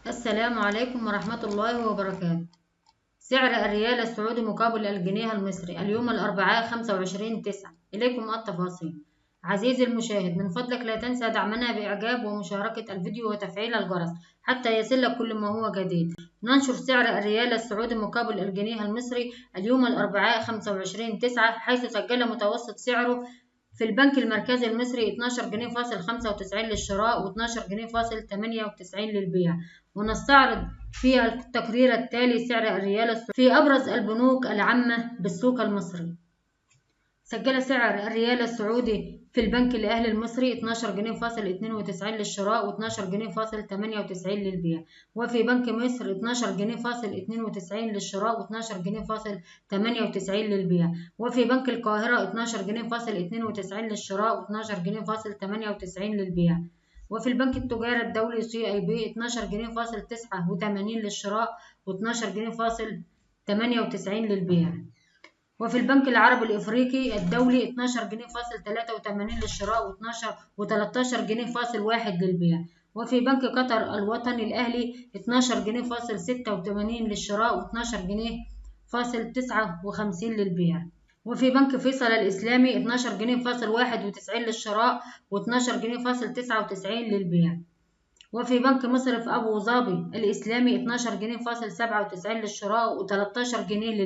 السلام عليكم ورحمة الله وبركاته. سعر الريال السعودي مقابل الجنيه المصري اليوم الأربعاء 25/9. إليكم التفاصيل. عزيزي المشاهد، من فضلك لا تنسى دعمنا بإعجاب ومشاركة الفيديو وتفعيل الجرس حتى يصلك كل ما هو جديد. ننشر سعر الريال السعودي مقابل الجنيه المصري اليوم الأربعاء 25/9، حيث سجل متوسط سعره في البنك المركزي المصري 12 جنيه فاصل 95 للشراء و12 جنيه فاصل 98 للبيع. ونستعرض في التقرير التالي سعر الريال السعودي في أبرز البنوك العامة بالسوق المصري. سجل سعر الريال السعودي في البنك الأهلي المصري 12 جنيه فاصل 92 للشراء و12 جنيه فاصل 98 للبيع. وفي بنك مصر 12 جنيه فاصل 92 للشراء و12 جنيه فاصل 98 للبيع. وفي بنك القاهرة 12 جنيه فاصل 92 للشراء و12 جنيه فاصل 98 للبيع. وفي البنك التجاري الدولي CIB 12 جنيه فاصل 89 للشراء و12 جنيه فاصل 98 للبيع. وفي البنك العربي الإفريقي الدولي 12 جنيه فاصل 83 للشراء و13 جنيه فاصل 1 للبيع. وفي بنك قطر الوطني الأهلي 12 جنيه فاصل 86 للشراء و12 جنيه فاصل 59 للبيع. وفي بنك فيصل الإسلامي 12 جنيه فاصل 91 للشراء و12 جنيه فاصل 99 للبيع. وفي بنك مصرف أبو ظبي الإسلامي 12 جنيه فاصل 97 للشراء و13 جنيه للبيع.